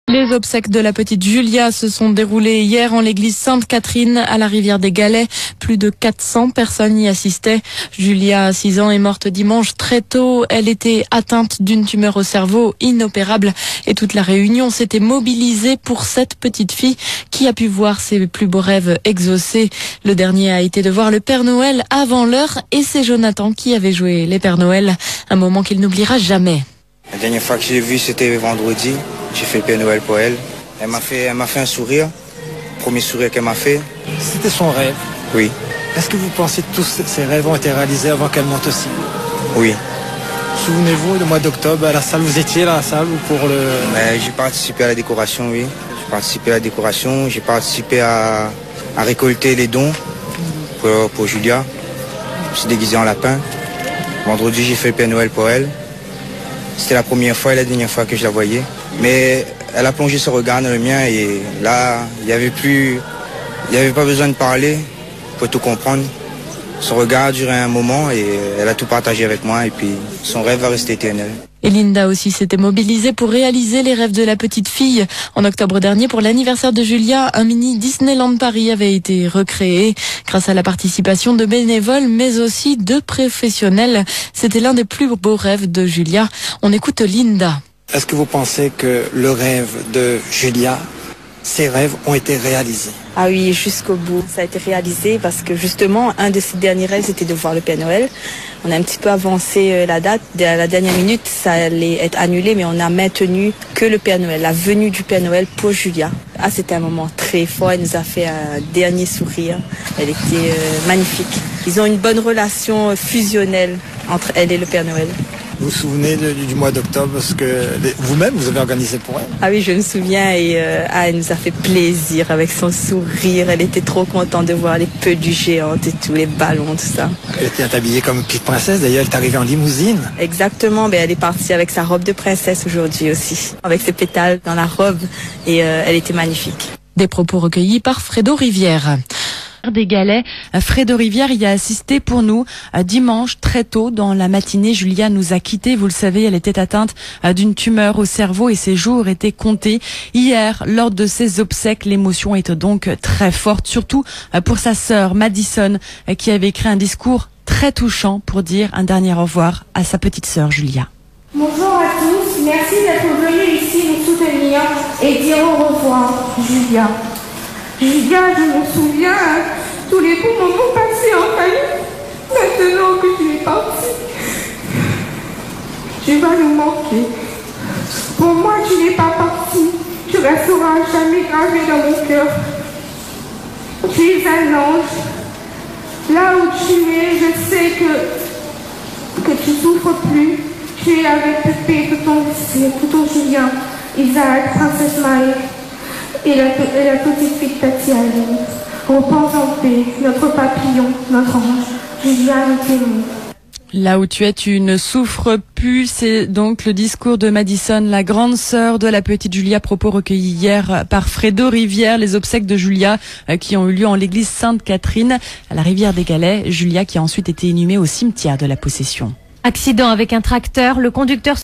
Les obsèques de la petite Julia se sont déroulées hier en l'église Sainte-Catherine à la rivière des Galets. Plus de 400 personnes y assistaient. Julia, 6 ans, est morte dimanche très tôt. Elle était atteinte d'une tumeur au cerveau inopérable et toute la Réunion s'était mobilisée pour cette petite fille qui a pu voir ses plus beaux rêves exaucés. Le dernier a été de voir le Père Noël avant l'heure et c'est Jonathan qui avait joué les Pères Noël. Un moment qu'il n'oubliera jamais. La dernière fois que j'ai vu, c'était vendredi. J'ai fait le Père Noël pour elle. Elle m'a fait un sourire. Premier sourire qu'elle m'a fait. C'était son rêve. Oui. Est-ce que vous pensez que tous ces rêves ont été réalisés avant qu'elle monte aussi? Oui. Souvenez-vous, le mois d'octobre, à la salle, vous étiez là à la salle ou pour le... J'ai participé à la décoration, oui. J'ai participé à la décoration. J'ai participé à récolter les dons pour Julia. Je me suis déguisé en lapin. Vendredi, j'ai fait le Père Noël pour elle. C'était la première fois et la dernière fois que je la voyais. Mais elle a plongé son regard dans le mien et là, il n'y avait pas besoin de parler pour tout comprendre. Son regard a duré un moment et elle a tout partagé avec moi et puis son rêve va rester éternel. Et Linda aussi s'était mobilisée pour réaliser les rêves de la petite fille. En octobre dernier, pour l'anniversaire de Julia, un mini Disneyland Paris avait été recréé grâce à la participation de bénévoles, mais aussi de professionnels. C'était l'un des plus beaux rêves de Julia. On écoute Linda. Est-ce que vous pensez que le rêve de Julia, ses rêves ont été réalisés? Ah oui, jusqu'au bout. Ça a été réalisé parce que justement, un de ses derniers rêves, c'était de voir le Père Noël. On a un petit peu avancé la date. À la dernière minute, ça allait être annulé, mais on a maintenu que le Père Noël, la venue du Père Noël pour Julia. Ah, c'était un moment très fort. Elle nous a fait un dernier sourire. Elle était magnifique. Ils ont une bonne relation fusionnelle entre elle et le Père Noël. Vous vous souvenez du mois d'octobre, parce que vous-même, vous avez organisé pour elle? Ah oui, je me souviens et elle nous a fait plaisir avec son sourire. Elle était trop contente de voir les peluches géantes et tout, les ballons, tout ça. Elle était habillée comme une petite princesse, d'ailleurs elle est arrivée en limousine. Exactement, mais elle est partie avec sa robe de princesse aujourd'hui aussi, avec ses pétales dans la robe et elle était magnifique. Des propos recueillis par Fredo Rivière. Des Galets. Fredo Rivière y a assisté pour nous dimanche très tôt dans la matinée. Julia nous a quittés. Vous le savez, elle était atteinte d'une tumeur au cerveau et ses jours étaient comptés. Hier, lors de ses obsèques, l'émotion était donc très forte, surtout pour sa sœur Madison qui avait écrit un discours très touchant pour dire un dernier au revoir à sa petite sœur Julia. Bonjour à tous, merci d'être venus ici nous soutenir et dire au revoir, Julia. Julia, je me souviens, tous les bons moments passés en famille. Maintenant que tu es partie, tu vas nous manquer. Pour moi, tu n'es pas partie. Tu resteras jamais gravé dans mon cœur. Tu es un ange. Là où tu es, je sais que tu souffres plus. Tu es avec Pépé, tout ton Julien, Isaac, Princesse Maë. Et la petite fille de Tati Aline. Repose en paix, notre papillon, notre ange, Julia, nous t'aimons. Là où tu es, tu ne souffres plus. C'est donc le discours de Madison, la grande sœur de la petite Julia, propos recueillis hier par Fredo Rivière. Les obsèques de Julia qui ont eu lieu en l'église Sainte-Catherine à la rivière des Galets. Julia qui a ensuite été inhumée au cimetière de la Possession. Accident avec un tracteur, le conducteur